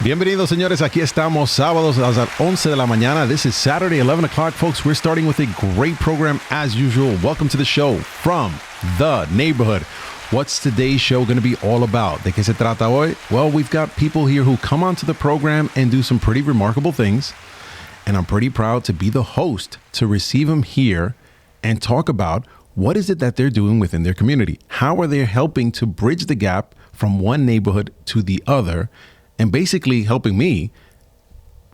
Bienvenidos, señores. Aquí estamos, sábados a las 11 de la mañana. This is Saturday, 11 o'clock, folks. We're starting with a great program as usual. Welcome to the show from the neighborhood. What's today's show going to be all about? ¿De qué se trata hoy? Well, we've got people here who come onto the program and do some pretty remarkable things. And I'm pretty proud to be the host to receive them here and talk about what is it that they're doing within their community. How are they helping to bridge the gap from one neighborhood to the other, and basically helping me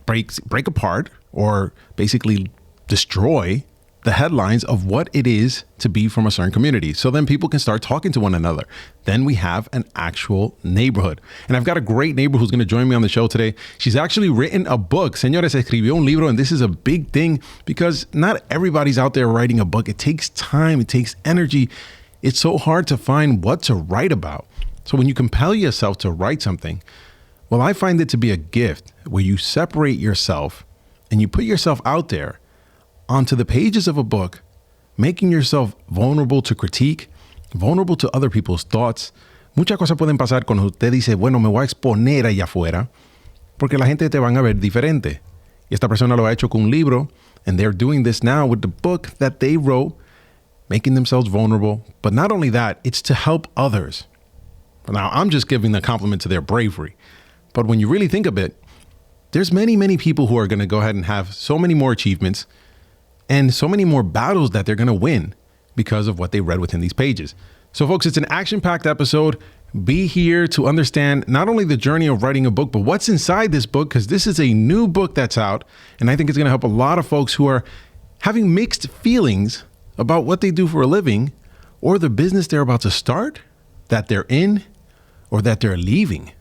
break apart or basically destroy the headlines of what it is to be from a certain community. So then people can start talking to one another. Then we have an actual neighborhood. And I've got a great neighbor who's going to join me on the show today. She's actually written a book. Señores, escribió un libro, and this is a big thing because not everybody's out there writing a book. It takes time. It takes energy. It's so hard to find what to write about. So when you compel yourself to write something, well, I find it to be a gift where you separate yourself and you put yourself out there onto the pages of a book, making yourself vulnerable to critique, vulnerable to other people's thoughts. Muchas cosas pueden pasar cuando usted dice, bueno, me voy a exponer allá afuera, porque la gente te van a ver diferente. Y esta persona lo ha hecho con un libro, and they're doing this now with the book that they wrote, making themselves vulnerable. But not only that, it's to help others. Now, I'm just giving a compliment to their bravery. But when you really think of it, there's many, many people who are going to go ahead and have so many more achievements and so many more battles that they're going to win because of what they read within these pages. So, folks, it's an action-packed episode. Be here to understand not only the journey of writing a book, but what's inside this book, because this is a new book that's out. And I think it's going to help a lot of folks who are having mixed feelings about what they do for a living or the business they're about to start, that they're in, or that they're leaving.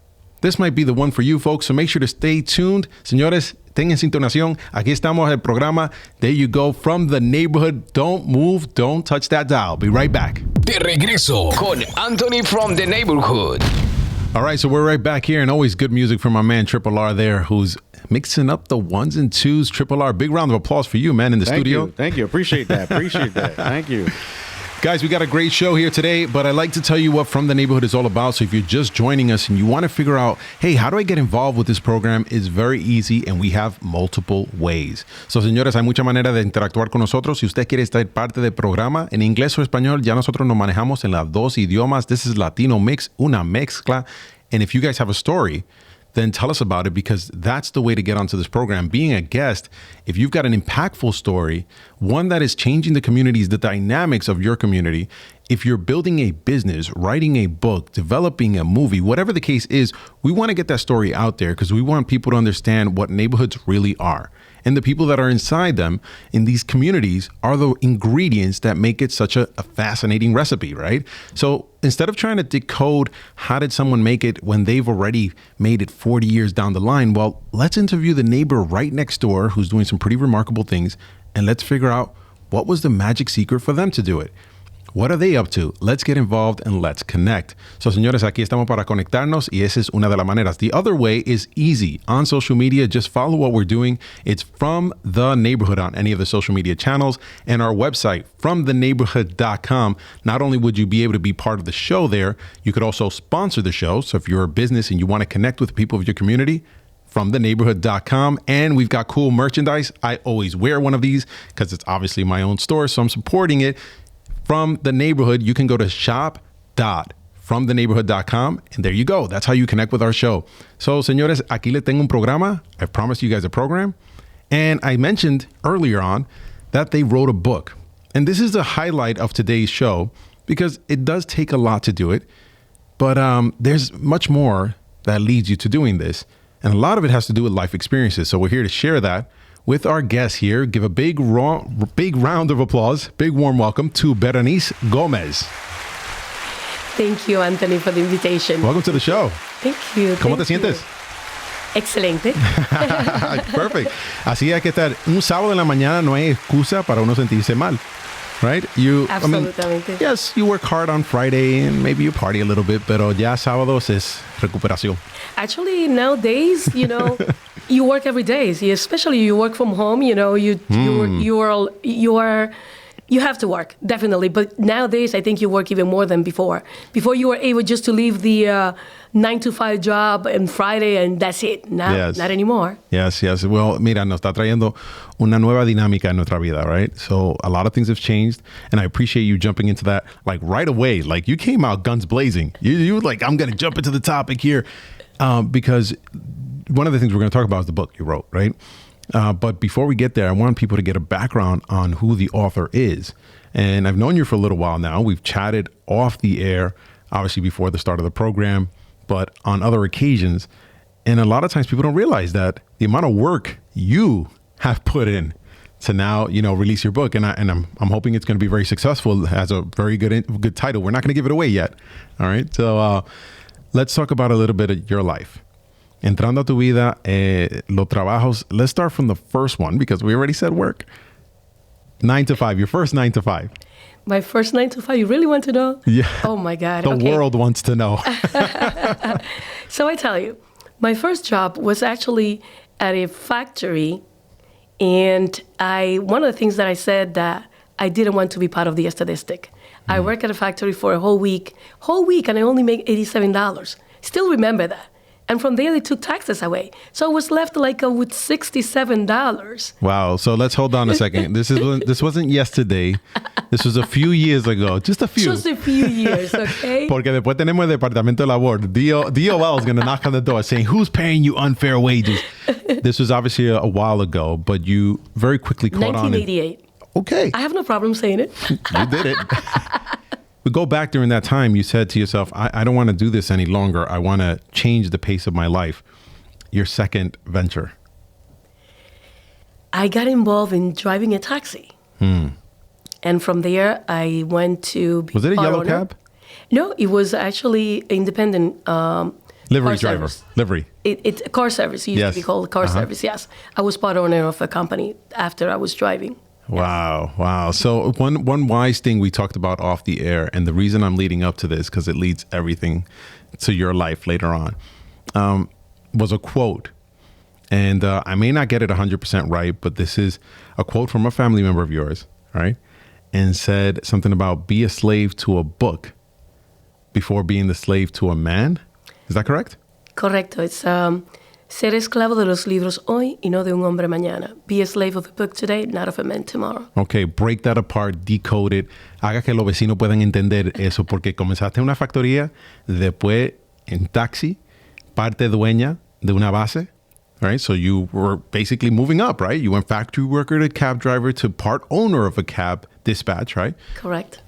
This might be the one for you, folks, so make sure to stay tuned. Señores, tengan sintonación. Aquí estamos, el programa. There you go, from the neighborhood. Don't move, don't touch that dial. Be right back. De regreso con Anthony from the neighborhood. All right, so we're right back here, and always good music from my man Triple R there, who's mixing up the ones and twos. Triple R, big round of applause for you, man, in the studio. Thank you. Appreciate that. Thank you. Guys, we got a great show here today, but I'd like to tell you what From the Neighborhood is all about. So if you're just joining us and you want to figure out, hey, how do I get involved with this program? It's very easy, and we have multiple ways. So, señores, hay mucha manera de interactuar con nosotros. Si usted quiere estar parte del programa en inglés o español, ya nosotros nos manejamos en las dos idiomas. This is Latino Mixx, una mezcla. And if you guys have a story, then tell us about it, because that's the way to get onto this program. Being a guest, if you've got an impactful story, one that is changing the communities, the dynamics of your community, if you're building a business, writing a book, developing a movie, whatever the case is, we want to get that story out there because we want people to understand what neighborhoods really are. And the people that are inside them in these communities are the ingredients that make it such a fascinating recipe, right? So instead of trying to decode how did someone make it when they've already made it 40 years down the line, well, let's interview the neighbor right next door who's doing some pretty remarkable things, and let's figure out what was the magic secret for them to do it. What are they up to? Let's get involved and let's connect. So, señores, aquí estamos para conectarnos, y esa es una de las maneras. The other way is easy. On social media, just follow what we're doing. It's From the Neighborhood on any of the social media channels, and our website, fromtheneighborhood.com. Not only would you be able to be part of the show there, you could also sponsor the show. So if you're a business and you want to connect with people of your community, fromtheneighborhood.com. And we've got cool merchandise. I always wear one of these because it's obviously my own store, so I'm supporting it. From the Neighborhood, you can go to shop.fromtheneighborhood.com, and there you go. That's how you connect with our show. So, señores, aquí le tengo un programa. I promised you guys a program. And I mentioned earlier on that they wrote a book. And this is the highlight of today's show because it does take a lot to do it. But there's much more that leads you to doing this. And a lot of it has to do with life experiences. So we're here to share that with our guests here. Give a big round of applause, big warm welcome to Berenice Gomez. Thank you, Anthony, for the invitation. Welcome to the show. Thank you. ¿Cómo te sientes? Excelente. Perfect. Así hay que estar. Un sábado en la mañana no hay excusa para uno sentirse mal, right? Absolutamente. Yes, you work hard on Friday and maybe you party a little bit, pero ya sábados es recuperación. Actually, nowadays, you work every day, especially you work from home, you are You have to work, definitely. But nowadays, I think you work even more than before. Before, you were able just to leave the 9 to 5 job on Friday and that's it. Now, not anymore. Yes. Well, mira, nos está trayendo una nueva dinámica en nuestra vida, right? So a lot of things have changed, and I appreciate you jumping into that like right away. Like you came out guns blazing. You were like, I'm going to jump into the topic here because one of the things we're going to talk about is the book you wrote, right? But before we get there, I want people to get a background on who the author is. And I've known you for a little while now. We've chatted off the air, obviously before the start of the program, but on other occasions. And a lot of times people don't realize that the amount of work you have put in to now, release your book. And I'm hoping it's going to be very successful. It has a very good title. We're not going to give it away yet. All right. So let's talk about a little bit of your life. Entrando a tu vida, los trabajos. Let's start from the first one because we already said work. 9 to 5, your first 9 to 5. My first 9 to 5, you really want to know? Yeah. Oh my God. The world wants to know. So I tell you, my first job was actually at a factory. And one of the things that I said that I didn't want to be part of the statistic. I worked at a factory for a whole week, and I only made $87. Still remember that. And from there, they took taxes away. So I was left with $67. Wow. So let's hold on a second. This wasn't yesterday. This was a few years ago. Just a few. Just a few years, okay? Porque después tenemos el Departamento de Labor. DOL is going to knock on the door saying, who's paying you unfair wages? This was obviously a while ago, but you very quickly caught on. 1988. Okay. I have no problem saying it. You did it. We go back during that time, you said to yourself, I don't want to do this any longer. I want to change the pace of my life. Your second venture. I got involved in driving a taxi. And from there, I went to... Was it a yellow cab? No, it was actually independent livery driver. Service. Livery. It's car service. It used to be called car service, yes. I was part owner of a company after I was driving. Wow. So one wise thing we talked about off the air, and the reason I'm leading up to this, because it leads everything to your life later on, was a quote. And I may not get it 100% right, but this is a quote from a family member of yours, right? And said something about be a slave to a book before being the slave to a man. Is that correct? Correcto. It's ser esclavo de los libros hoy y no de un hombre mañana. Be a slave of a book today, not of a man tomorrow. Okay, break that apart, decode it. Haga que los vecinos puedan entender eso, porque comenzaste en una factoría, después en taxi, parte dueña de una base, right? So you were basically moving up, right? You went factory worker to cab driver to part owner of a cab dispatch, right? Correct.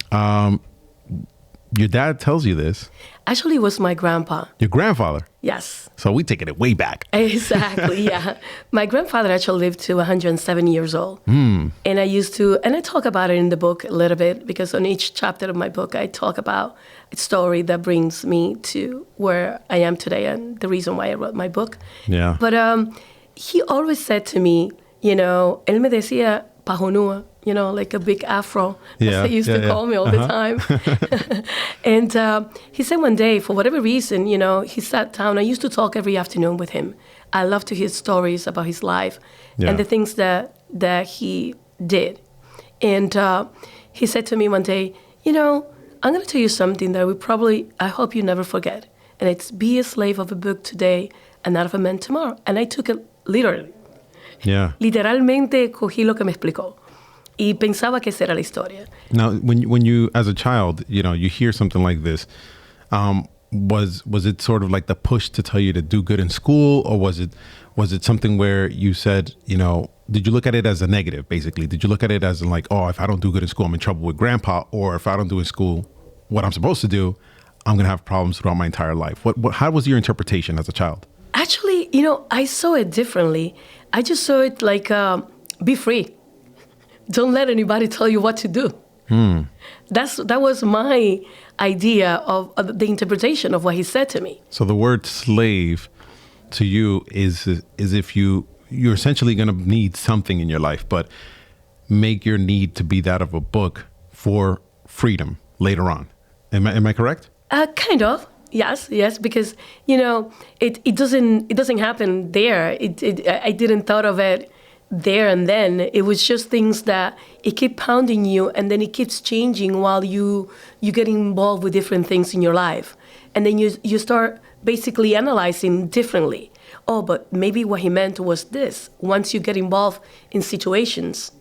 Your dad tells you this. Actually, it was my grandpa. Your grandfather? Yes. So we taking it way back. Exactly, yeah. My grandfather actually lived to 107 years old. And I talk about it in the book a little bit, because on each chapter of my book, I talk about a story that brings me to where I am today and the reason why I wrote my book. Yeah. But he always said to me, él me decía pajonúa, like a big afro. That's what they used to call me all the time. And he said one day, for whatever reason, he sat down. I used to talk every afternoon with him. I love to hear stories about his life and the things that he did. And he said to me one day, I'm going to tell you something that I hope you never forget. And it's be a slave of a book today and not of a man tomorrow. And I took it literally. Yeah. Literalmente cogí lo que me explicó. Y pensaba que esa era la historia. Now, when you, as a child, you hear something like this, was it sort of like the push to tell you to do good in school, or was it something where you said, did you look at it as a negative, basically? Did you look at it as in like, oh, if I don't do good in school, I'm in trouble with grandpa, or if I don't do in school what I'm supposed to do, I'm going to have problems throughout my entire life? How was your interpretation as a child? Actually, I saw it differently. I just saw it like, be free. Don't let anybody tell you what to do. That was my idea of the interpretation of what he said to me. So the word slave to you is if you're essentially going to need something in your life, but make your need to be that of a book for freedom later on. Am I correct? Kind of. Yes, because it doesn't happen there. I didn't thought of it there and then. It was just things that it kept pounding you, and then it keeps changing while you get involved with different things in your life. And then you start basically analyzing differently. Oh, but maybe what he meant was this. Once you get involved in situations,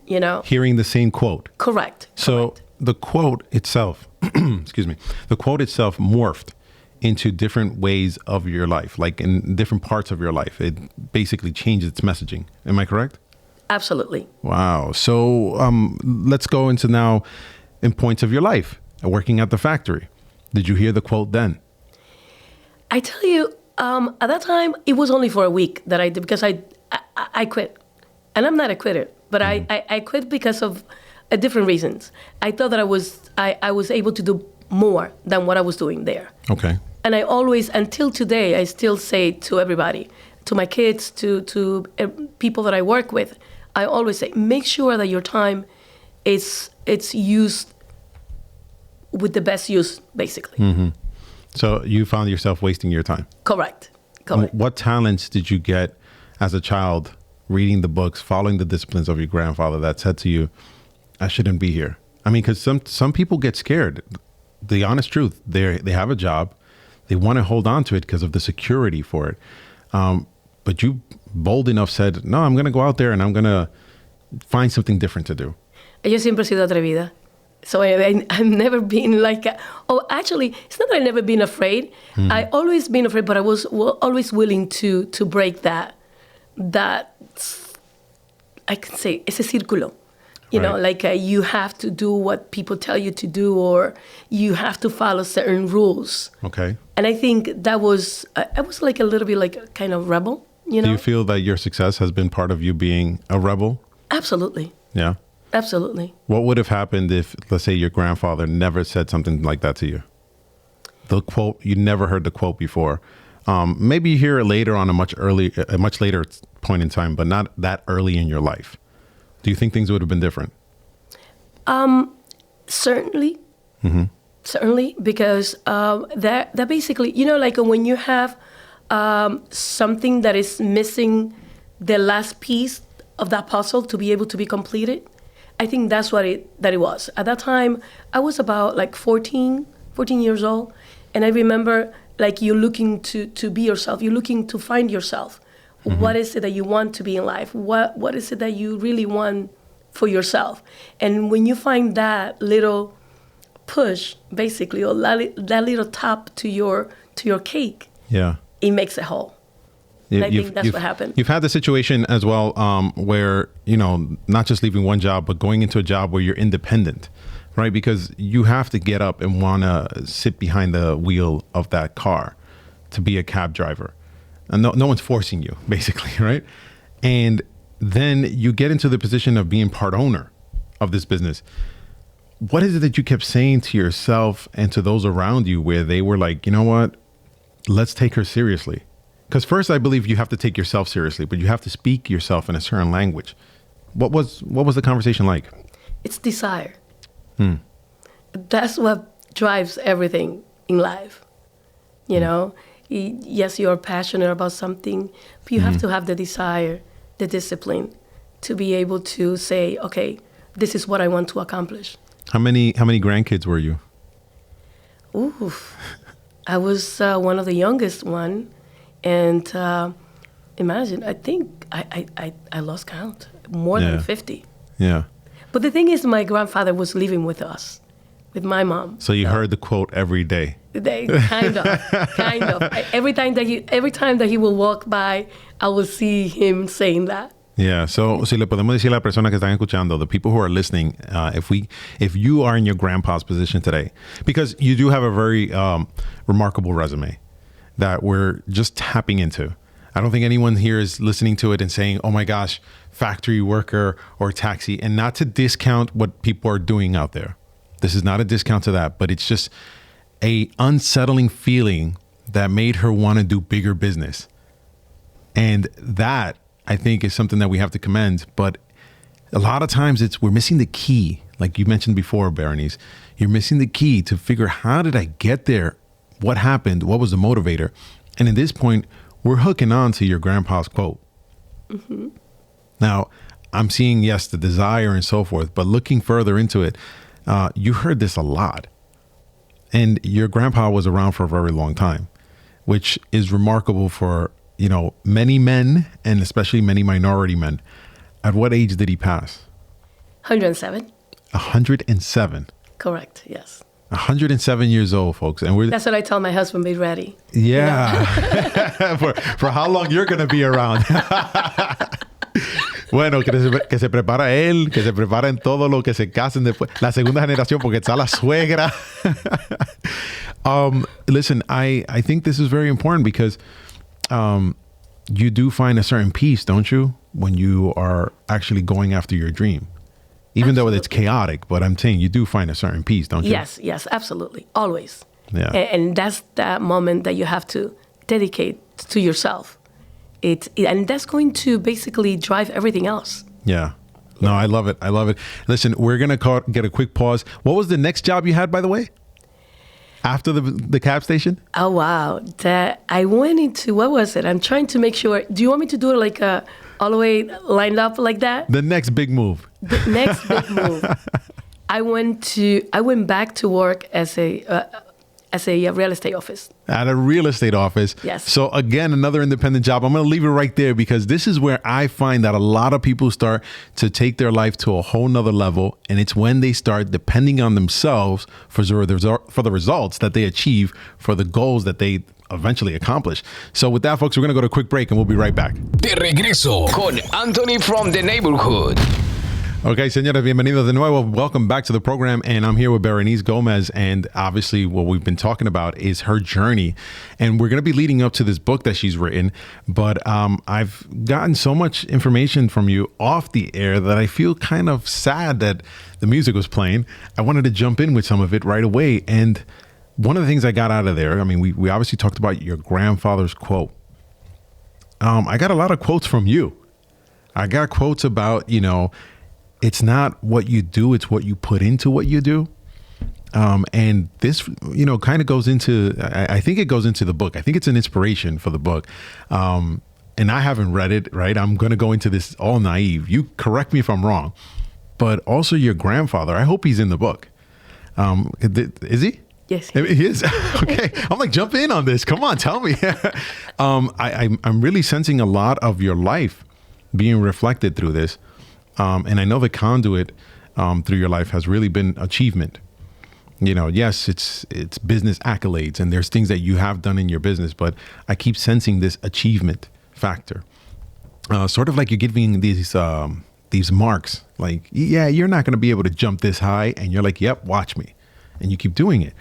Hearing the same quote. Correct. So the quote itself, excuse me, the quote itself morphed into different ways of your life, like in different parts of your life. It basically changed its messaging. Am I correct? Absolutely. Wow. So let's go into now in points of your life, working at the factory. Did you hear the quote then? I tell you, at that time, it was only for a week that I did, because I quit. And I'm not a quitter, but I quit because of different reasons. I thought that I was able to do more than what I was doing there. Okay. And I always, until today, I still say to everybody, to my kids, to people that I work with, I always say, make sure that your time it's used with the best use, basically. Mm-hmm. So you found yourself wasting your time. Correct. What talents did you get as a child reading the books, following the disciplines of your grandfather that said to you, I shouldn't be here? I mean, because some people get scared. The honest truth, they have a job. They want to hold on to it because of the security for it. But you bold enough said, no, I'm going to go out there and I'm going to find something different to do. Yo siempre he sido atrevida. So I've never been like, actually, it's not that I've never been afraid. I always been afraid, but I was always willing to break that, I can say, ese círculo. You know, like you have to do what people tell you to do, or you have to follow certain rules. Okay. And I think I was like a little bit like a kind of rebel, Do you feel that your success has been part of you being a rebel? Absolutely. Yeah. Absolutely. What would have happened if, let's say, your grandfather never said something like that to you? The quote, you never heard the quote before. Maybe you hear it later on a much later point in time, but not that early in your life. Do you think things would have been different? Certainly. Mm-hmm. Certainly, because that basically, like when you have something that is missing the last piece of that puzzle to be able to be completed, I think that's what it was. At that time, I was about like 14 years old, and I remember like you're looking to be yourself. You're looking to find yourself. Mm-hmm. What is it that you want to be in life? What is it that you really want for yourself? And when you find that little push, basically, or that little top to your cake, it makes it whole. I think that's what happened. You've had the situation as well where, not just leaving one job, but going into a job where you're independent, right? Because you have to get up and want to sit behind the wheel of that car to be a cab driver. And no one's forcing you, basically, right? And then you get into the position of being part owner of this business. What is it that you kept saying to yourself and to those around you where they were like, you know what, let's take her seriously? Because first, I believe you have to take yourself seriously, but you have to speak yourself in a certain language. What was the conversation like? It's desire. That's what drives everything in life. Yes, you're passionate about something, but you have to have the desire, the discipline to be able to say, okay, this is what I want to accomplish. How many grandkids were you? Ooh, I was one of the youngest one. And imagine, I think I lost count, more than 50. Yeah. But the thing is, my grandfather was living with us, with my mom. So you heard the quote every day. Kind of. Every time that he will walk by, I will see him saying that. Yeah. So si le podemos decir a la persona que están escuchando, the people who are listening, if you are in your grandpa's position today, because you do have a very remarkable resume that we're just tapping into. I don't think anyone here is listening to it and saying, oh my gosh, factory worker or taxi, and not to discount what people are doing out there. This is not a discount to that, but it's just a unsettling feeling that made her want to do bigger business. And that, I think, is something that we have to commend. But a lot of times we're missing the key. Like you mentioned before, Berenice, you're missing the key to figure, how did I get there? What happened? What was the motivator? And at this point, we're hooking on to your grandpa's quote. Mm-hmm. Now, I'm seeing, yes, the desire and so forth, but looking further into it, you heard this a lot. And your grandpa was around for a very long time, which is remarkable for, many men and especially many minority men. At what age did he pass? 107. 107. Correct, yes. 107 years old, folks. And that's what I tell my husband, be ready. Yeah. For how long you're going to be around. Bueno, que se prepara él, que se preparen todo lo que se casen después. La segunda generación, porque está la suegra. Listen, I think this is very important because you do find a certain peace, don't you? When you are actually going after your dream. Even though it's chaotic, but I'm saying you do find a certain peace, don't you? Yes, absolutely. Always. Yeah. And that's that moment that you have to dedicate to yourself. And that's going to basically drive everything else. Yeah. No, I love it. Listen, we're going to get a quick pause. What was the next job you had, by the way? After the cab station? Oh, wow. I went into, what was it? I'm trying to make sure. Do you want me to do it like all the way lined up like that? The next big move. The next big move. I went back to work as a real estate office. At a real estate office. Yes. So again, another independent job. I'm going to leave it right there because this is where I find that a lot of people start to take their life to a whole nother level. And it's when they start depending on themselves for the results that they achieve, for the goals that they eventually accomplish. So with that, folks, we're going to go to a quick break and we'll be right back. De regreso con Anthony from the neighborhood. Okay, señores, bienvenidos de nuevo. Welcome back to the program. And I'm here with Berenice Gomez. And obviously what we've been talking about is her journey. And we're going to be leading up to this book that she's written. But I've gotten so much information from you off the air that I feel kind of sad that the music was playing. I wanted to jump in with some of it right away. And one of the things I got out of there, I mean, we obviously talked about your grandfather's quote. I got a lot of quotes from you. I got quotes about, it's not what you do, it's what you put into what you do. And this, kind of goes into, I think it goes into the book. I think it's an inspiration for the book. And I haven't read it, right? I'm going to go into this all naive. You correct me if I'm wrong. But also your grandfather, I hope he's in the book. Is he? Yes. He is. Okay. I'm like, jump in on this. Come on, tell me. I'm really sensing a lot of your life being reflected through this. And I know the conduit through your life has really been achievement. Yes, it's business accolades and there's things that you have done in your business, but I keep sensing this achievement factor. Sort of like you're giving these marks, like, yeah, you're not going to be able to jump this high. And you're like, yep, watch me. And you keep doing it.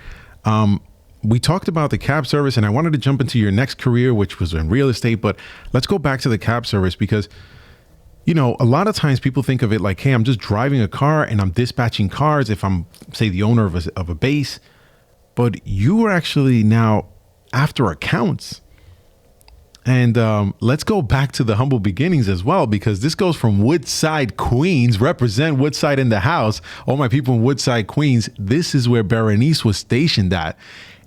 We talked about the cab service and I wanted to jump into your next career, which was in real estate, but let's go back to the cab service because a lot of times people think of it like, hey, I'm just driving a car and I'm dispatching cars if I'm, say, the owner of a base. But you are actually now after accounts. And let's go back to the humble beginnings as well, because this goes from Woodside, Queens. Represent Woodside in the house. All my people in Woodside, Queens. This is where Berenice was stationed at.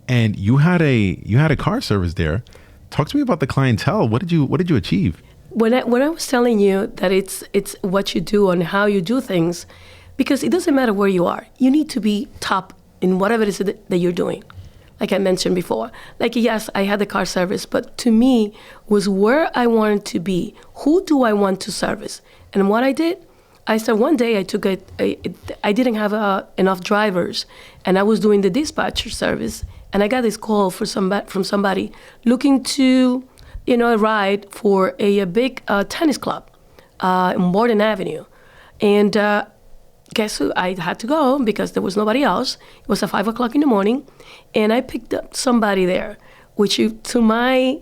And you had a car service there. Talk to me about the clientele. What did you achieve? When I was telling you that it's what you do and how you do things, because it doesn't matter where you are. You need to be top in whatever it is that you're doing. Like I mentioned before. Like, yes, I had the car service, but to me was where I wanted to be. Who do I want to service? And what I did, I said one day I didn't have enough drivers, and I was doing the dispatcher service, and I got this call from somebody looking to a ride for a big tennis club in Borden Avenue. And guess who? I had to go because there was nobody else. It was at 5 o'clock in the morning. And I picked up somebody there, which to my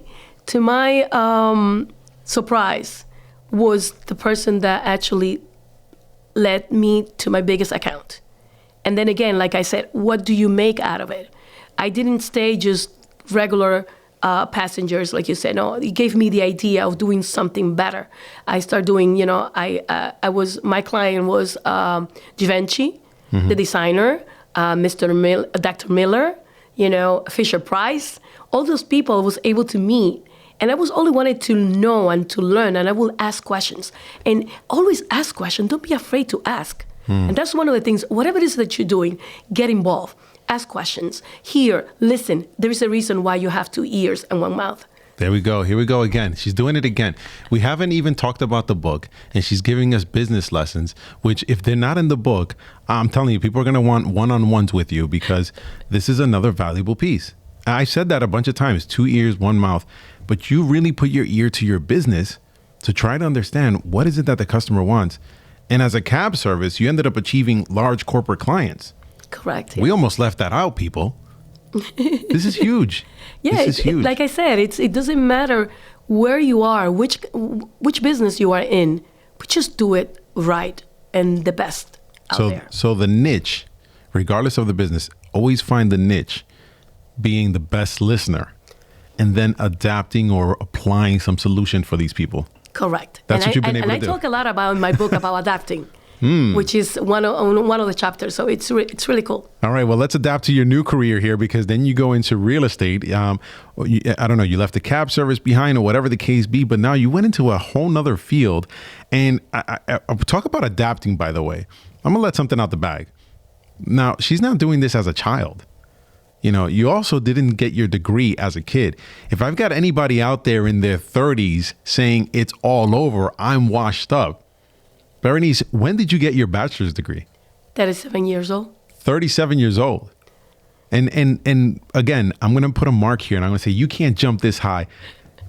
surprise was the person that actually led me to my biggest account. And then again, like I said, what do you make out of it? I didn't stay just regular passengers, like you said. No, it gave me the idea of doing something better. I started doing, my client was Givenchy, the designer, Dr. Miller, Fisher Price. All those people I was able to meet And I was only wanted to know and to learn, and I will ask questions. And always ask questions. Don't be afraid to ask. And that's one of the things, whatever it is that you're doing, get involved. Ask questions. Hear, listen. There is a reason why you have 2 ears and 1 mouth. There we go. Here we go again. She's doing it again. We haven't even talked about the book, and she's giving us business lessons, which if they're not in the book, I'm telling you, people are going to want one-on-ones with you because this is another valuable piece. I said that a bunch of times, 2 ears, 1 mouth, but you really put your ear to your business to try to understand what is it that the customer wants. And as a cab service, you ended up achieving large corporate clients. Correct. We almost left that out, people. This is huge. Yeah, this is huge. Like I said, it doesn't matter where you are, which business you are in, but just do it right and the best out there. So the niche, regardless of the business, always find the niche being the best listener and then adapting or applying some solution for these people. Correct. That's what you've been able to do. And I talk a lot about in my book about adapting, which is one of the chapters. So it's really cool. All right. Well, let's adapt to your new career here because then you go into real estate. I don't know. You left the cab service behind or whatever the case be, but now you went into a whole nother field. And I talk about adapting, by the way. I'm going to let something out the bag. Now, she's not doing this as a child. You know, you also didn't get your degree as a kid. If I've got anybody out there in their 30s saying it's all over, I'm washed up. Berenice, when did you get your bachelor's degree? 37 years old. 37 years old. And again, I'm going to put a mark here and I'm going to say, you can't jump this high.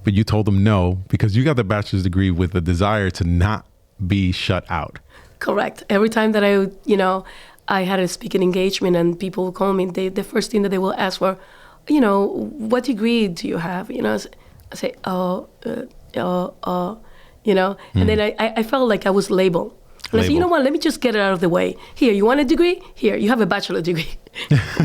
But you told them no, because you got the bachelor's degree with the desire to not be shut out. Correct. Every time that I had a speaking engagement and people will call me, the first thing that they will ask for, what degree do you have? I say, and then I felt like I was labeled. And I said, you know what, let me just get it out of the way. Here, you want a degree? Here, you have a bachelor degree.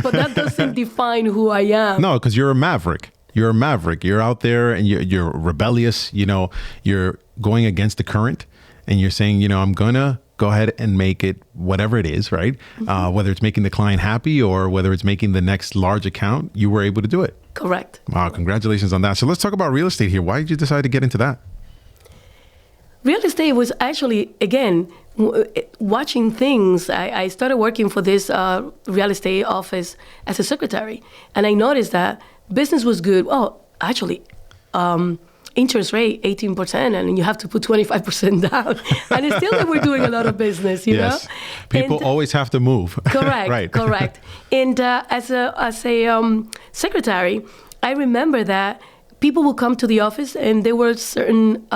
But that doesn't define who I am. No, because you're a maverick. You're a maverick. You're out there and you're rebellious. You're going against the current and you're saying, I'm going to go ahead and make it whatever it is, right? Mm-hmm. Whether it's making the client happy or whether it's making the next large account, you were able to do it. Correct. Wow, congratulations on that. So let's talk about real estate here. Why did you decide to get into that? Real estate was actually, again, watching things. I started working for this real estate office as a secretary, and I noticed that business was good. Well, actually, interest rate 18%, and you have to put 25% down. And still, they were doing a lot of business. You know, people always have to move. Correct, right. Correct. And as a secretary, I remember that people will come to the office, and there were certain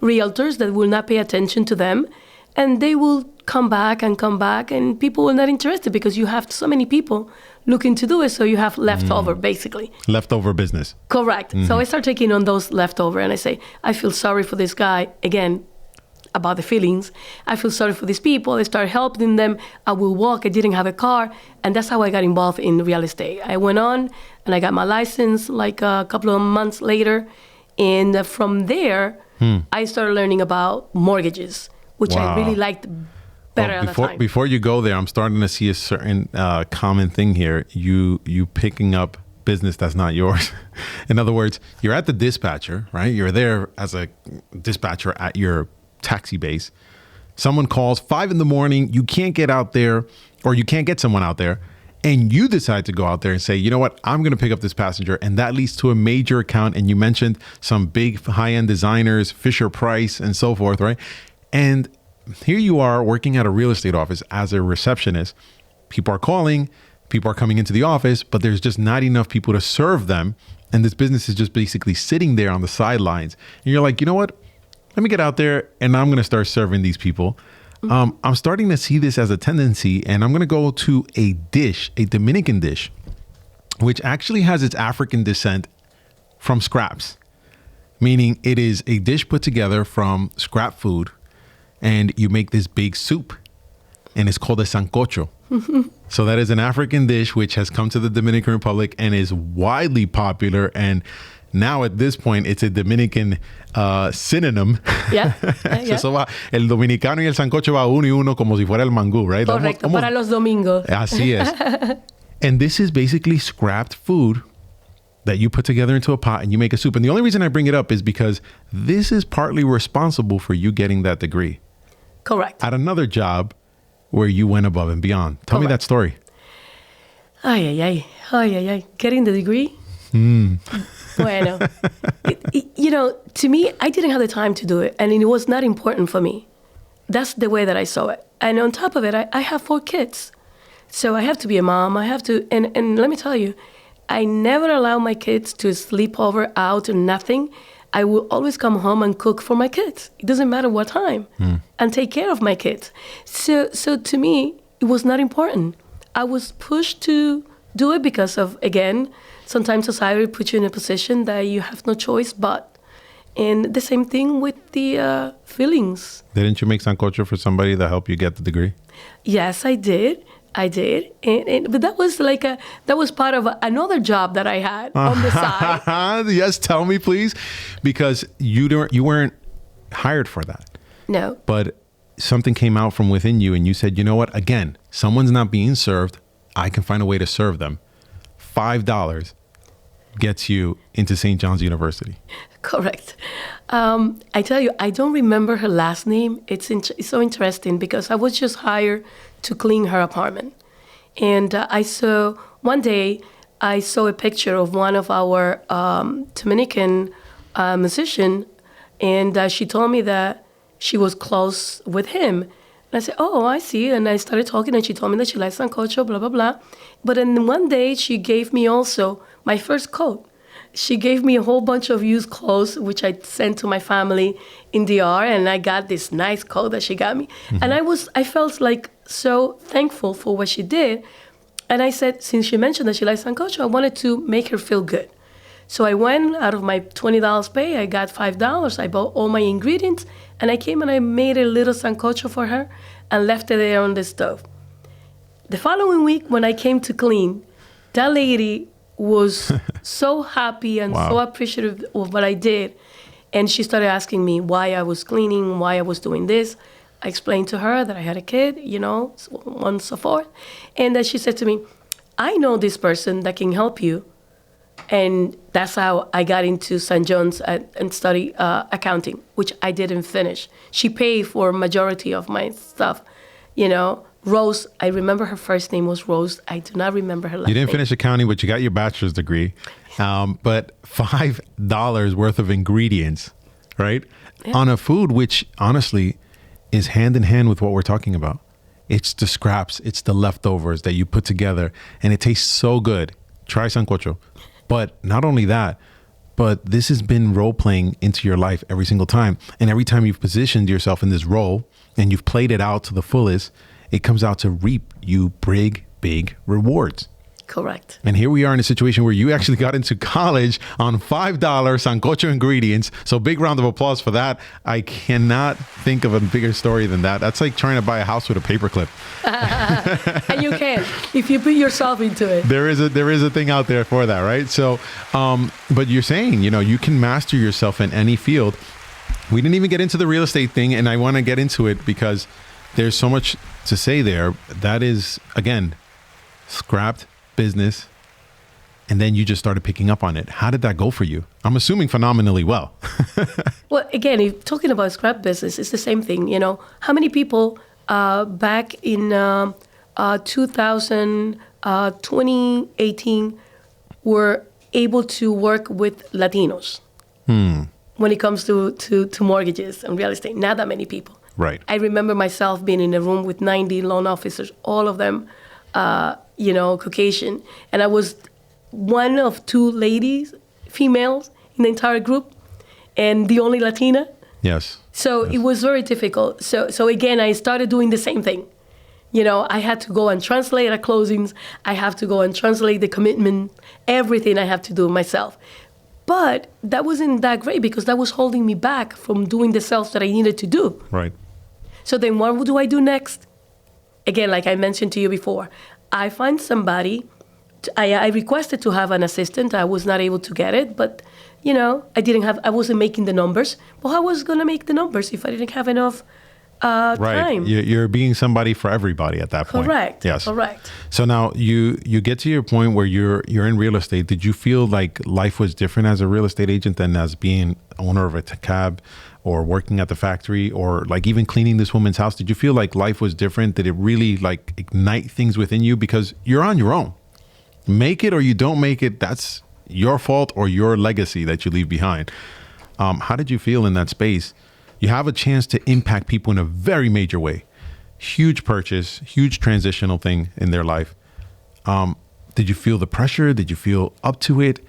realtors that will not pay attention to them, and they will come back, and people were not interested because you have so many people looking to do it, so you have leftover, basically. Leftover business. Correct. Mm-hmm. So I start taking on those leftover, and I say, I feel sorry for this guy, again, about the feelings. I feel sorry for these people. I start helping them. I will walk. I didn't have a car, and that's how I got involved in real estate. I went on, and I got my license like a couple of months later, and from there, I started learning about mortgages, which I really liked better at the time. Before you go there, I'm starting to see a certain common thing here. You picking up business that's not yours. In other words, you're at the dispatcher, right? You're there as a dispatcher at your taxi base. Someone calls 5 a.m. You can't get out there, or you can't get someone out there, and you decide to go out there and say, you know what, I'm going to pick up this passenger, and that leads to a major account. And you mentioned some big high-end designers, Fisher Price, and so forth, right? And here you are working at a real estate office as a receptionist. People are calling, people are coming into the office, but there's just not enough people to serve them. And this business is just basically sitting there on the sidelines. And you're like, you know what? Let me get out there and I'm going to start serving these people. I'm starting to see this as a tendency, and I'm going to go to a dish, a Dominican dish, which actually has its African descent from scraps, meaning it is a dish put together from scrap food, and you make this big soup, and it's called a sancocho. So that is an African dish which has come to the Dominican Republic and is widely popular, and now at this point, it's a Dominican synonym. Yeah. Eso va, el dominicano y el sancocho va uno y uno como si fuera el mangú, right? Correcto, para los domingos. Así es. And this is basically scrapped food that you put together into a pot and you make a soup. And the only reason I bring it up is because this is partly responsible for you getting that degree. Correct. At another job where you went above and beyond. Tell me that story. Getting the degree? Bueno. To me, I didn't have the time to do it, and it was not important for me. That's the way that I saw it. And on top of it, I have 4 kids. So I have to be a mom. I have to, and let me tell you, I never allow my kids to sleep over out or nothing. I will always come home and cook for my kids. It doesn't matter what time, and take care of my kids. So to me, it was not important. I was pushed to do it because of, again, sometimes society puts you in a position that you have no choice but. And the same thing with the fillings. Didn't you make sancocho for somebody that helped you get the degree? Yes, I did. But that was part of another job that I had on the side. Yes, tell me, please. Because you weren't hired for that. No. But something came out from within you and you said, you know what? Again, someone's not being served. I can find a way to serve them. $5 gets you into St. John's University. Correct. I tell you, I don't remember her last name. It's so interesting because I was just hired to clean her apartment. And one day, I saw a picture of one of our Dominican musicians, and she told me that she was close with him. And I said, oh, I see. And I started talking, and she told me that she likes sancocho, blah, blah, blah. But then one day, she gave me also my first coat. She gave me a whole bunch of used clothes, which I sent to my family in DR, and I got this nice coat that she got me. Mm-hmm. And I felt like so thankful for what she did. And I said, since she mentioned that she likes sancocho, I wanted to make her feel good. So I went out of my $20 pay, I got $5. I bought all my ingredients, and I came and I made a little sancocho for her and left it there on the stove. The following week, when I came to clean, that lady was so happy and so appreciative of what I did. And she started asking me why I was cleaning, why I was doing this. I explained to her that I had a kid, and so forth. And then she said to me, I know this person that can help you. And that's how I got into St. John's and study accounting, which I didn't finish. She paid for majority of my stuff, Rose, I remember her first name was Rose. I do not remember her last name. You didn't finish accounting, but you got your bachelor's degree. But $5 worth of ingredients, right? Yeah. On a food, which honestly is hand in hand with what we're talking about. It's the scraps, it's the leftovers that you put together, and it tastes so good. Try sancocho. But not only that, but this has been role-playing into your life every single time. And every time you've positioned yourself in this role and you've played it out to the fullest, it comes out to reap you big rewards. Correct. And here we are in a situation where you actually got into college on $5 sancocho ingredients. So big round of applause for that. I cannot think of a bigger story than that. That's like trying to buy a house with a paperclip. And you can, if you put yourself into it. There is a thing out there for that, right? So, but you're saying, you can master yourself in any field. We didn't even get into the real estate thing, and I want to get into it because there's so much to say there. That is, again, scrapped business, and then you just started picking up on it. How did that go for you? I'm assuming phenomenally well. Well, again, if talking about scrap business, it's the same thing. How many people back in 2018 were able to work with Latinos when it comes to mortgages and real estate? Not that many people. Right. I remember myself being in a room with 90 loan officers, all of them Caucasian. And I was one of 2 ladies, females, in the entire group, and the only Latina. Yes. So It was very difficult. So again, I started doing the same thing. I had to go and translate our closings. I have to go and translate the commitment, everything I have to do myself. But that wasn't that great because that was holding me back from doing the sales that I needed to do. Right. So then what do I do next? Again, like I mentioned to you before, I find somebody. I requested to have an assistant. I was not able to get it, but I wasn't making the numbers. Well, how was I going to make the numbers if I didn't have enough time. You're being somebody for everybody at that point. Correct. Yes. Correct. So now you get to your point where you're in real estate. Did you feel like life was different as a real estate agent than as being owner of a cab or working at the factory or like even cleaning this woman's house? Did you feel like life was different? Did it really like ignite things within you? Because you're on your own. Make it or you don't make it, that's your fault or your legacy that you leave behind. How did you feel in that space? You have a chance to impact people in a very major way. Huge purchase, huge transitional thing in their life. Did you feel the pressure? Did you feel up to it?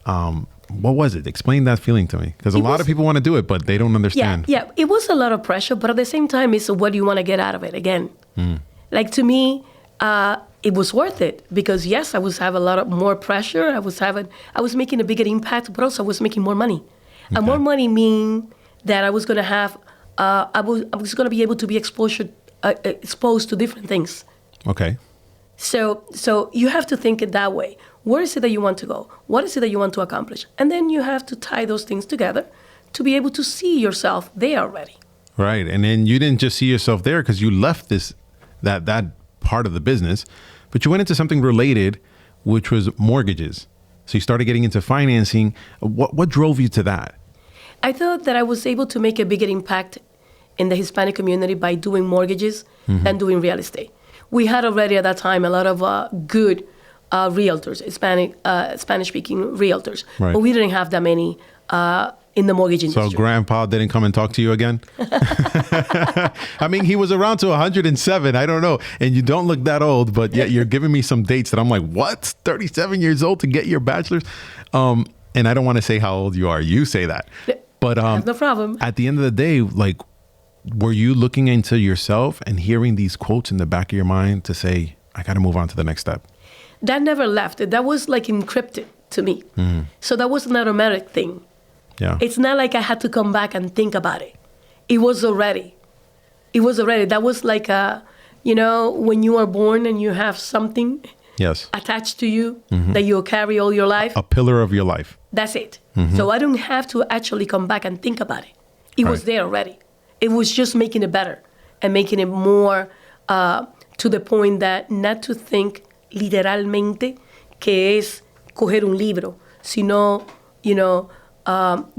What was it? Explain that feeling to me. Because a lot of people want to do it, but they don't understand. Yeah, it was a lot of pressure, but at the same time, it's what do you want to get out of it again? Like to me, it was worth it because yes, I was having a lot of more pressure. I was making a bigger impact, but also I was making more money. Okay. And more money mean that I was going to have, I was going to be able to be exposed to different things. Okay. So you have to think it that way. Where is it that you want to go? What is it that you want to accomplish? And then you have to tie those things together to be able to see yourself there already. Right. And then you didn't just see yourself there because you left that part of the business, but you went into something related, which was mortgages. So you started getting into financing. What drove you to that? I thought that I was able to make a bigger impact in the Hispanic community by doing mortgages than doing real estate. We had already at that time a lot of good realtors, Spanish-speaking realtors, right. But we didn't have that many in the mortgage industry. So Grandpa didn't come and talk to you again? I mean, he was around to 107. I don't know. And you don't look that old, but yet you're giving me some dates that I'm like, what? 37 years old to get your bachelor's? And I don't want to say how old you are. You say that. But no problem. At the end of the day, like, were you looking into yourself and hearing these quotes in the back of your mind to say, I got to move on to the next step? That never left. That was like encrypted to me. So that was an automatic thing. Yeah. It's not like I had to come back and think about it. It was already. That was like when you are born and you have something attached to you that you'll carry all your life. A pillar of your life. That's it. So I don't have to actually come back and think about it. It was there already. It was just making it better and making it more to the point that not to think literalmente que es coger un libro, sino,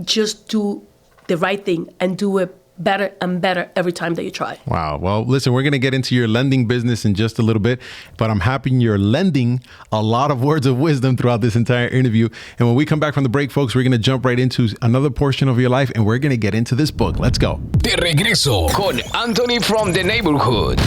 just do the right thing and do it better and better every time that you try. Wow. Well, listen, we're going to get into your lending business in just a little bit, but I'm happy you're lending a lot of words of wisdom throughout this entire interview. And when we come back from the break, folks, we're going to jump right into another portion of your life and we're going to get into this book. Let's go. De regreso con Anthony from the neighborhood.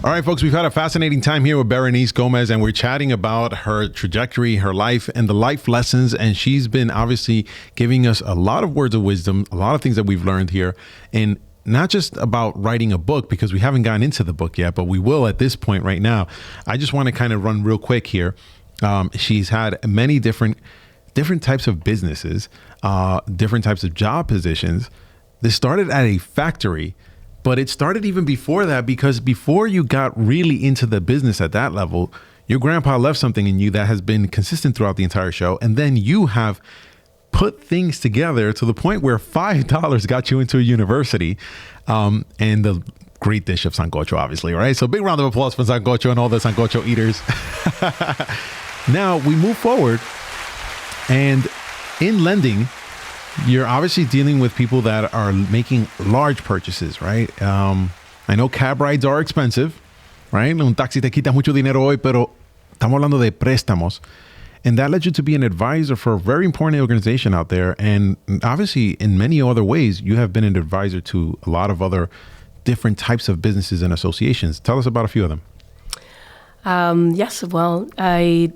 All right, folks, we've had a fascinating time here with Berenice Gomez, and we're chatting about her trajectory, her life, and the life lessons. And she's been obviously giving us a lot of words of wisdom, a lot of things that we've learned here. And not just about writing a book, because we haven't gotten into the book yet, but we will at this point right now. I just want to kind of run real quick here. She's had many different types of businesses, different types of job positions. This started at a factory. But it started even before that, because before you got really into the business at that level, your grandpa left something in you that has been consistent throughout the entire show. And then you have put things together to the point where $5 got you into a university, and the great dish of sancocho, obviously, right? So big round of applause for sancocho and all the sancocho eaters. Now we move forward, and in lending, you're obviously dealing with people that are making large purchases, right? I know cab rides are expensive, right? Un taxi te quita mucho dinero hoy, pero estamos hablando de préstamos. And that led you to be an advisor for a very important organization out there. And obviously, in many other ways, you have been an advisor to a lot of other different types of businesses and associations. Tell us about a few of them. Yes, well, the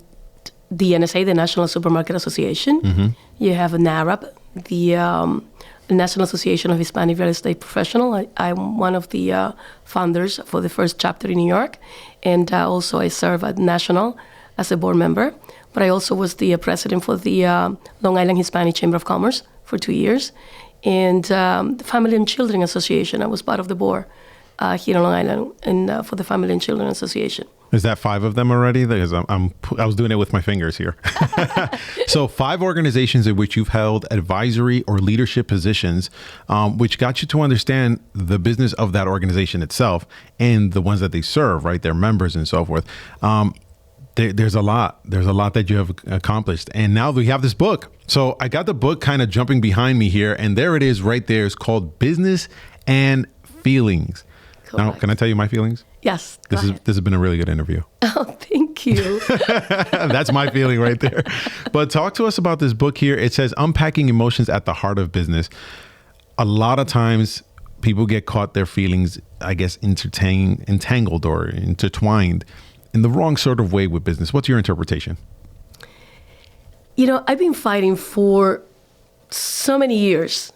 NSA, the National Supermarket Association. You have NARAP, the National Association of Hispanic Real Estate Professionals. I'm one of the founders for the first chapter in New York. And also I serve at National as a board member. But I also was the president for the Long Island Hispanic Chamber of Commerce for 2 years. And the Family and Children Association, I was part of the board here in Long Island and for the Family and Children Association. Is that 5 of them already? Because I was doing it with my fingers here. So 5 organizations in which you've held advisory or leadership positions, which got you to understand the business of that organization itself and the ones that they serve, right? Their members and so forth. There's a lot. There's a lot that you have accomplished. And now we have this book. So I got the book kind of jumping behind me here. And there it is right there. It's called Business and Feelings. Now, can I tell you my feelings? Yes. This has been a really good interview. Oh, thank you. That's my feeling right there. But talk to us about this book here. It says Unpacking Emotions at the Heart of Business. A lot of times people get caught their feelings, I guess, entangled or intertwined in the wrong sort of way with business. What's your interpretation? I've been fighting for so many years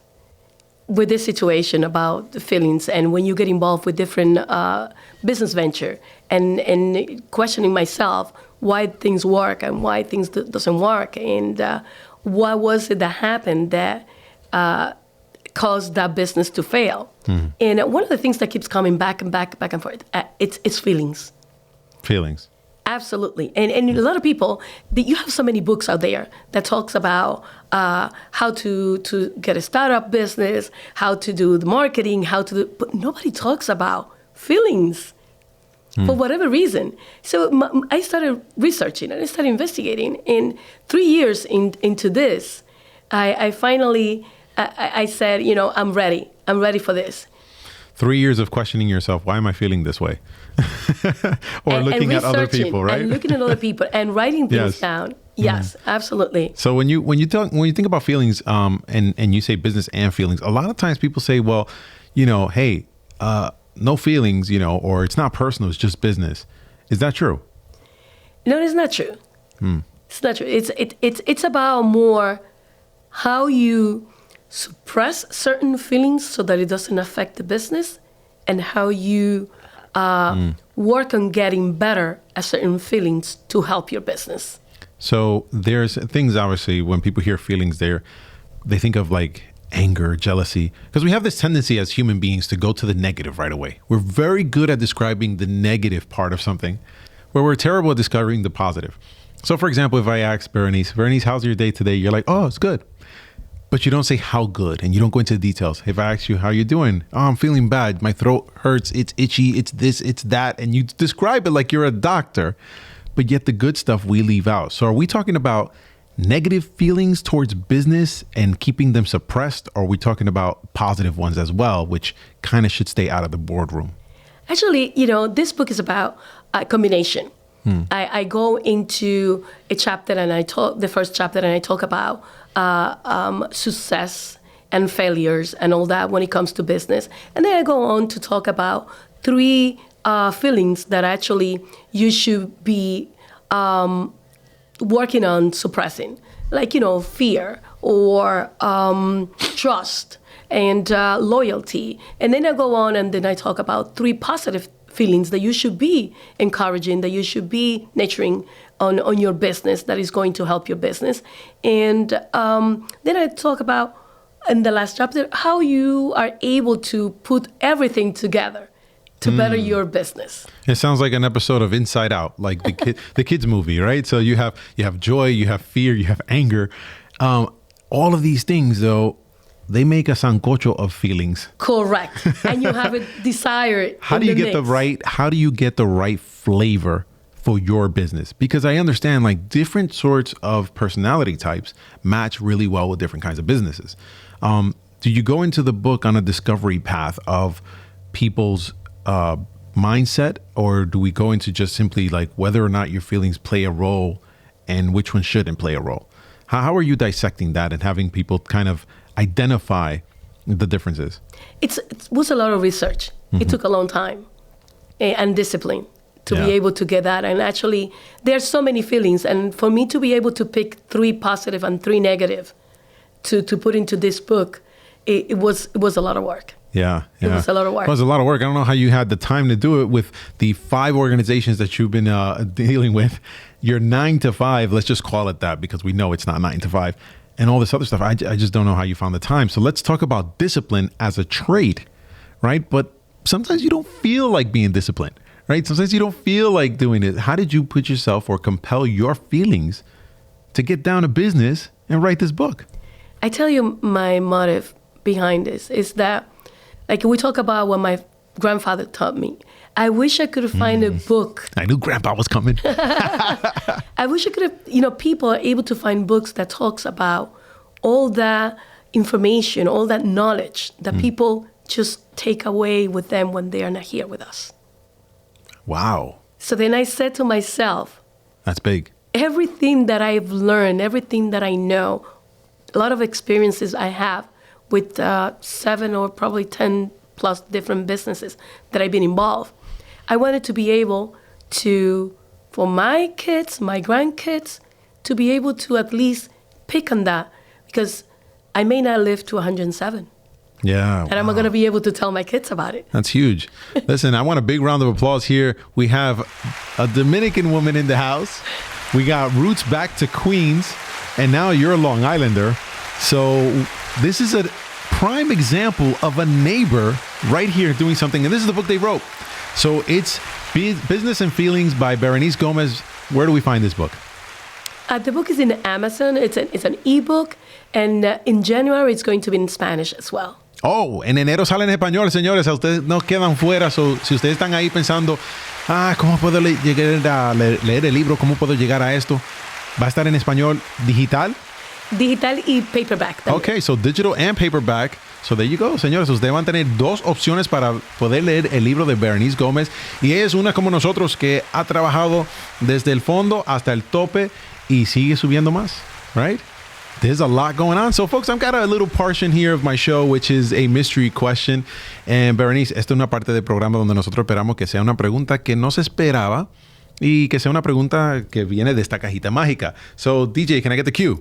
with this situation about the feelings, and when you get involved with different business venture and questioning myself why things work and why things doesn't work, and what was it that happened that caused that business to fail. Mm-hmm. And one of the things that keeps coming back and forth, it's feelings. Feelings. Absolutely. And a lot of people, you have so many books out there that talks about how to get a startup business, how to do the marketing, but nobody talks about feelings for whatever reason. So I started researching and I started investigating. And 3 years into this, I finally, I said, I'm ready. I'm ready for this. 3 years of questioning yourself. Why am I feeling this way? Or looking at other people, right? And looking at other people and writing things down. Yes, absolutely. So when you think about feelings, and you say business and feelings, a lot of times people say, well, hey, no feelings, or it's not personal, it's just business. Is that true? No, it's not true. It's not true. It's about more how you suppress certain feelings so that it doesn't affect the business, and how you work on getting better at certain feelings to help your business. So there's things, obviously, when people hear feelings there, they think of like anger, jealousy, because we have this tendency as human beings to go to the negative right away. We're very good at describing the negative part of something, where we're terrible at describing the positive. So for example, if I ask Berenice, how's your day today? You're like, oh, it's good. But you don't say how good, and you don't go into the details. If I ask you, how are you doing? Oh, I'm feeling bad. My throat hurts. It's itchy. It's this, it's that. And you describe it like you're a doctor, but yet the good stuff we leave out. So are we talking about negative feelings towards business and keeping them suppressed? Or are we talking about positive ones as well, which kind of should stay out of the boardroom? Actually, this book is about a combination. I go into a chapter the first chapter, and I talk about success and failures and all that when it comes to business. And then I go on to talk about 3 feelings that actually you should be working on suppressing, like, fear or trust and loyalty. And then I go on and then I talk about 3 positive feelings that you should be encouraging, that you should be nurturing on your business, that is going to help your business. And then I talk about, in the last chapter, how you are able to put everything together to better your business. It sounds like an episode of Inside Out, like the kids movie, right? So you have joy, you have fear, you have anger. All of these things, though, they make a sancocho of feelings. Correct. And you have a desire. How do you get the right flavor for your business? Because I understand like different sorts of personality types match really well with different kinds of businesses. Do you go into the book on a discovery path of people's mindset, or do we go into just simply like whether or not your feelings play a role and which one shouldn't play a role? How are you dissecting that and having people kind of identify the differences? It was a lot of research. Mm-hmm. It took a long time and discipline to be able to get that. And actually, there's so many feelings. And for me to be able to pick 3 positive and 3 negative to put into this book, it was a lot of work. Yeah. It was a lot of work. It was a lot of work. I don't know how you had the time to do it with the 5 organizations that you've been dealing with. Your 9 to 5, let's just call it that, because we know it's not 9 to 5. And all this other stuff. I just don't know how you found the time. So let's talk about discipline as a trait, right? But sometimes you don't feel like being disciplined, right? Sometimes you don't feel like doing it. How did you put yourself or compel your feelings to get down to business and write this book? I tell you my motive behind this is that, like we talk about what my grandfather taught me. I wish I could find a book. I knew Grandpa was coming. I wish I could have, people are able to find books that talks about all that information, all that knowledge that people just take away with them when they are not here with us. Wow. So then I said to myself, that's big. Everything that I've learned, everything that I know, a lot of experiences I have with 7 or probably 10 plus different businesses that I've been involved. I wanted to be able to, for my kids, my grandkids, to be able to at least pick on that, because I may not live to 107. Yeah. And I'm going to be able to tell my kids about it. That's huge. Listen, I want a big round of applause here. We have a Dominican woman in the house. We got roots back to Queens, and now you're a Long Islander. So this is a prime example of a neighbor right here doing something. And this is the book they wrote. So it's Business and Feelings by Berenice Gomez. Where do we find this book? The book is in Amazon. It's an ebook. And in January, it's going to be in Spanish as well. Oh, en enero sale en español, señores. A ustedes no quedan fuera. So, si ustedes están ahí pensando, ¿cómo puedo llegar a leer el libro? ¿Cómo puedo llegar a esto? Va a estar en español digital. Digital y paperback también. Okay, so digital and paperback. So there you go, señores. Ustedes van a tener 2 opciones para poder leer el libro de Berenice Gomez. Y ella es una como nosotros que ha trabajado desde el fondo hasta el tope y sigue subiendo más, right? There's a lot going on. So, folks, I've got a little portion here of my show, which is a mystery question. And Berenice, esta es una parte del programa donde nosotros esperamos que sea una pregunta que no se esperaba y que sea una pregunta que viene de esta cajita mágica. So, DJ, can I get the cue?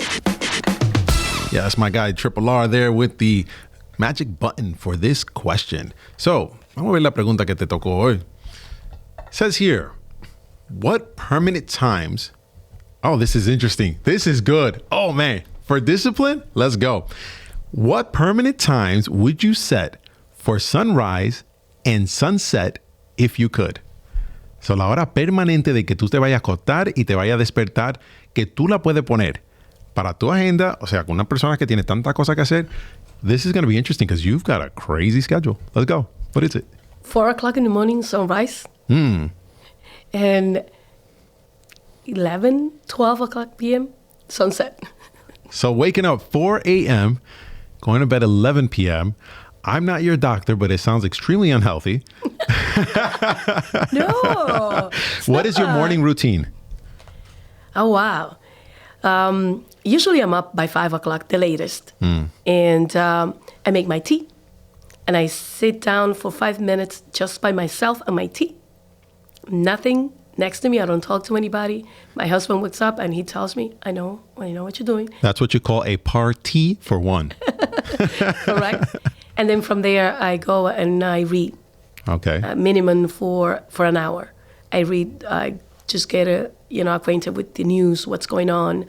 Yeah, that's my guy, Triple R, there with the magic button for this question. So, vamos a ver la pregunta que te tocó hoy. It says here, what permanent times... Oh, this is interesting. This is good. Oh, man. For discipline, let's go. What permanent times would you set for sunrise and sunset if you could? So, la hora permanente de que tú te vayas a acostar y te vayas a despertar, que tú la puedes poner para tu agenda. O sea, con una persona que tiene tanta cosa que hacer, this is going to be interesting because you've got a crazy schedule. Let's go. What is it? 4 o'clock in the morning, sunrise. And 11, 12 o'clock p.m., sunset. So waking up 4 a.m., going to bed 11 p.m. I'm not your doctor, but it sounds extremely unhealthy. No. What is your morning routine? Oh, wow. Usually I'm up by 5 o'clock, the latest. And I make my tea. And I sit down for 5 minutes just by myself and my tea. Nothing next to me. I don't talk to anybody. My husband wakes up and he tells me, I know what you're doing. That's what you call a party for one. Correct. And then from there, I go and I read. Okay. Minimum for an hour. I read, I just get acquainted with the news, what's going on.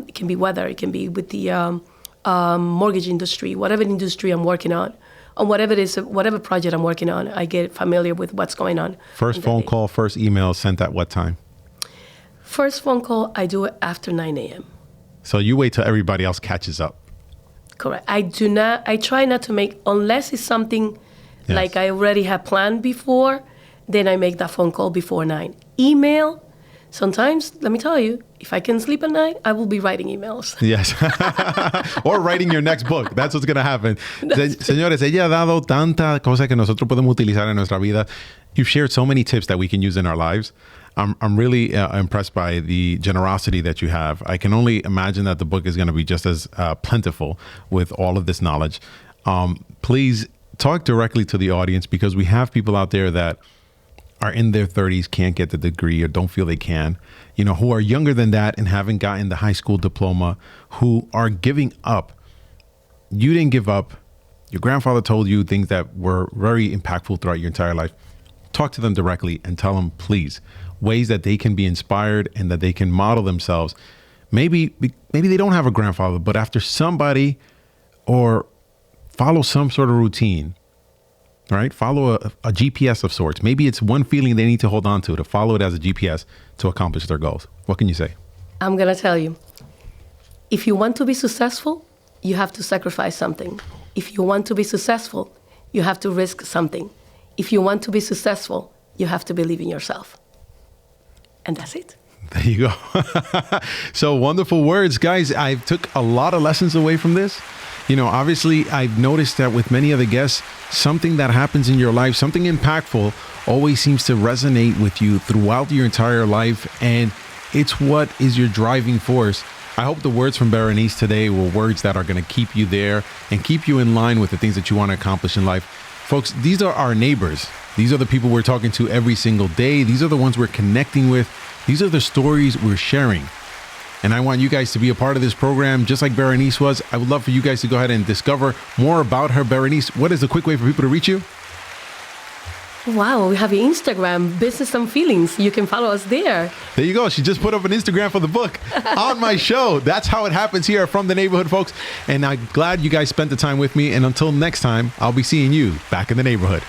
It can be weather. It can be with the mortgage industry, whatever industry I'm working on. On whatever it is, whatever project I'm working on, I get familiar with what's going on. First phone call, first email sent at what time? First phone call, I do it after 9 a.m. So you wait till everybody else catches up. Correct. I try not to make, unless it's something like I already have planned before, then I make that phone call before 9. Email, sometimes, let me tell you, if I can sleep at night, I will be writing emails. Yes. Or writing your next book. That's what's going to happen. Señores, ella ha dado tanta cosa que nosotros podemos utilizar en nuestra vida. You've shared so many tips that we can use in our lives. I'm really impressed by the generosity that you have. I can only imagine that the book is going to be just as plentiful with all of this knowledge. Please talk directly to the audience, because we have people out there that are in their 30s, can't get the degree or don't feel they can, who are younger than that and haven't gotten the high school diploma, who are giving up. You didn't give up. Your grandfather told you things that were very impactful throughout your entire life. Talk to them directly and tell them, please, ways that they can be inspired and that they can model themselves. Maybe they don't have a grandfather, but after somebody, or follow some sort of routine right? Follow a GPS of sorts. Maybe it's one feeling they need to hold on to follow it as a GPS to accomplish their goals. What can you say? I'm going to tell you, if you want to be successful, you have to sacrifice something. If you want to be successful, you have to risk something. If you want to be successful, you have to believe in yourself. And that's it. There you go. So wonderful words, guys. I took a lot of lessons away from this. Obviously, I've noticed that with many other guests, something that happens in your life, something impactful, always seems to resonate with you throughout your entire life. And it's what is your driving force. I hope the words from Berenice today were words that are going to keep you there and keep you in line with the things that you want to accomplish in life. Folks, these are our neighbors. These are the people we're talking to every single day. These are the ones we're connecting with. These are the stories we're sharing. And I want you guys to be a part of this program, just like Berenice was. I would love for you guys to go ahead and discover more about her. Berenice, what is a quick way for people to reach you? Wow, we have Instagram, Business and Feelings. You can follow us there. There you go. She just put up an Instagram for the book on my show. That's how it happens here from the neighborhood, folks. And I'm glad you guys spent the time with me. And until next time, I'll be seeing you back in the neighborhood.